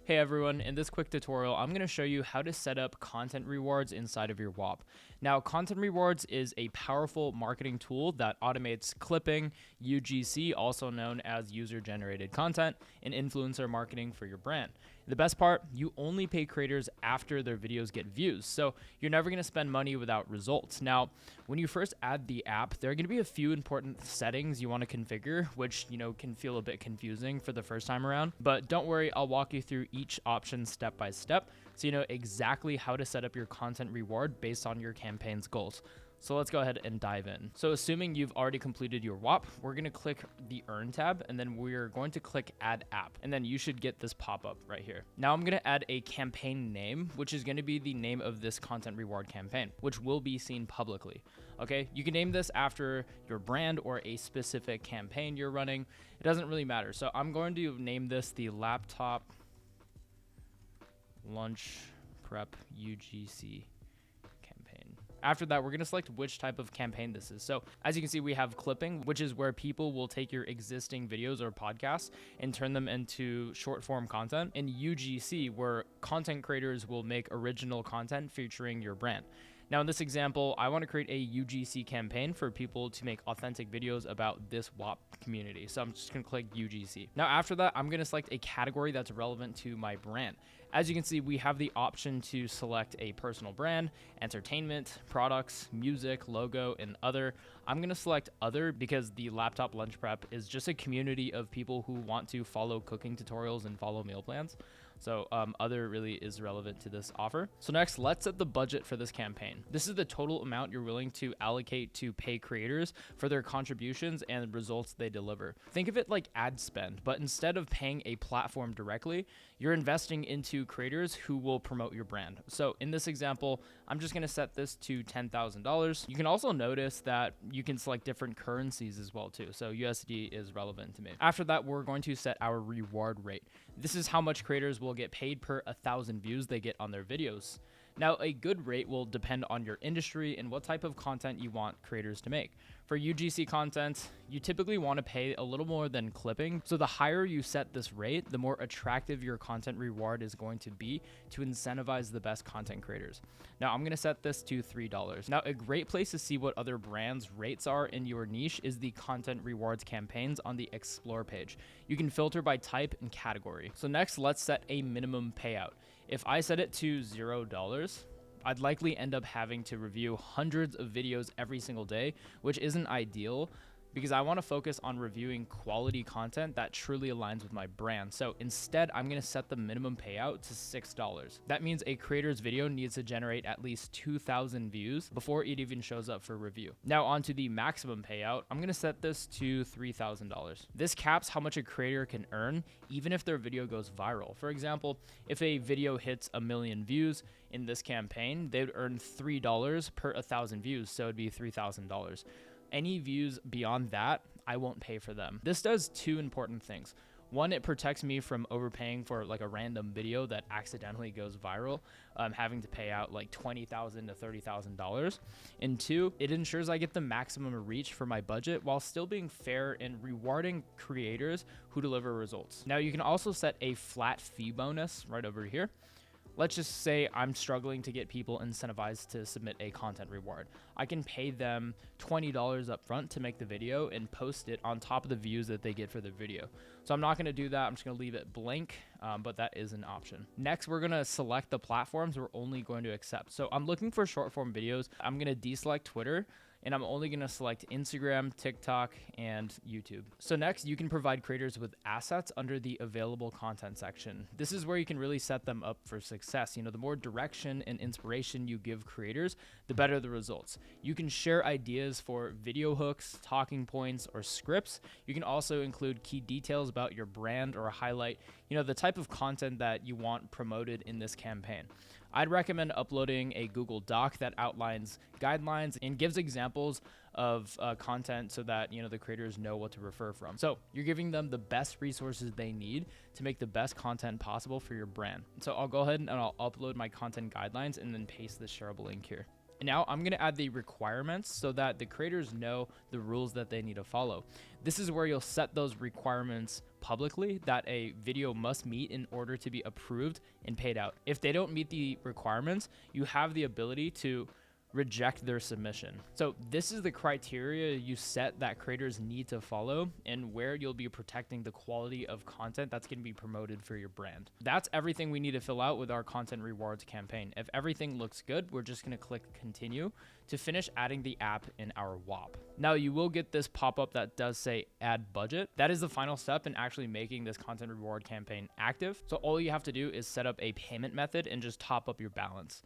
Hey everyone, in this quick tutorial, I'm going to show you how to set up content rewards inside of your Whop. Now, content rewards is a powerful marketing tool that automates clipping, UGC, also known as user-generated content, and influencer marketing for your brand. The best part, you only pay creators after their videos get views, so you're never going to spend money without results. Now, when you first add the app, there are going to be a few important settings you want to configure, which, can feel a bit confusing for the first time around, but don't worry, I'll walk you through each option step by step so you know exactly how to set up your content reward based on your campaign's goals. So let's go ahead and dive in. So assuming you've already completed your Whop, we're going to click the Earn tab, and then we're going to click Add App, and then you should get this pop-up right here. Now I'm going to add a campaign name, which is going to be the name of this content reward campaign, which will be seen publicly. Okay, you can name this after your brand or a specific campaign you're running. It doesn't really matter. So I'm going to name this the Laptop Lunch Prep UGC campaign. After that, we're going to select which type of campaign this is. So as you can see, we have clipping, which is where people will take your existing videos or podcasts and turn them into short form content, and UGC, where content creators will make original content featuring your brand. Now in this example, I want to create a UGC campaign for people to make authentic videos about this Whop community. So I'm just going to click UGC. Now after that, I'm going to select a category that's relevant to my brand. As you can see, we have the option to select a personal brand, entertainment, products, music, logo, and other. I'm going to select other because the Laptop Lunch Prep is just a community of people who want to follow cooking tutorials and follow meal plans. So other really is relevant to this offer. So next, let's set the budget for this campaign. This is the total amount you're willing to allocate to pay creators for their contributions and the results they deliver. Think of it like ad spend, but instead of paying a platform directly, you're investing into creators who will promote your brand. So in this example, I'm just going to set this to $10,000. You can also notice that you can select different currencies as well too. So USD is relevant to me. After that, we're going to set our reward rate. This is how much creators will get paid per 1,000 views they get on their videos. Now, a good rate will depend on your industry and what type of content you want creators to make. For UGC content, you typically want to pay a little more than clipping. So the higher you set this rate, the more attractive your content reward is going to be to incentivize the best content creators. Now I'm going to set this to $3. Now, a great place to see what other brands' rates are in your niche is the content rewards campaigns on the Explore page. You can filter by type and category. So next, let's set a minimum payout. If I set it to $0, I'd likely end up having to review hundreds of videos every single day, which isn't ideal because I want to focus on reviewing quality content that truly aligns with my brand. So instead, I'm going to set the minimum payout to $6. That means a creator's video needs to generate at least 2,000 views before it even shows up for review. Now onto the maximum payout, I'm going to set this to $3,000. This caps how much a creator can earn even if their video goes viral. For example, if a video hits 1 million views in this campaign, they would earn $3 per 1,000 views, so it'd be $3,000. Any views beyond that, I won't pay for them. This does two important things. One, it protects me from overpaying for like a random video that accidentally goes viral, having to pay out like $20,000 to $30,000. And two, it ensures I get the maximum reach for my budget while still being fair and rewarding creators who deliver results. Now you can also set a flat fee bonus right over here. Let's just say I'm struggling to get people incentivized to submit a content reward. I can pay them $20 up front to make the video and post it on top of the views that they get for the video. So I'm not going to do that. I'm just going to leave it blank, but that is an option. Next, we're going to select the platforms we're only going to accept. So I'm looking for short form videos. I'm going to deselect Twitter, and I'm only going to select Instagram, TikTok, and YouTube. So next, you can provide creators with assets under the available content section. This is where you can really set them up for success. The more direction and inspiration you give creators, the better the results. You can share ideas for video hooks, talking points, or scripts. You can also include key details about your brand or highlight, the type of content that you want promoted in this campaign. I'd recommend uploading a Google Doc that outlines guidelines and gives examples of content so that the creators know what to refer from. So you're giving them the best resources they need to make the best content possible for your brand. So I'll go ahead and I'll upload my content guidelines and then paste the shareable link here. And now I'm going to add the requirements so that the creators know the rules that they need to follow. This is where you'll set those requirements publicly that a video must meet in order to be approved and paid out. If they don't meet the requirements, you have the ability to reject their submission. So this is the criteria you set that creators need to follow and where you'll be protecting the quality of content that's going to be promoted for your brand. That's everything we need to fill out with our content rewards campaign. If everything looks good, we're just going to click continue to finish adding the app in our Whop. Now you will get this pop-up that does say add budget. That is the final step in actually making this content reward campaign active. So all you have to do is set up a payment method and just top up your balance.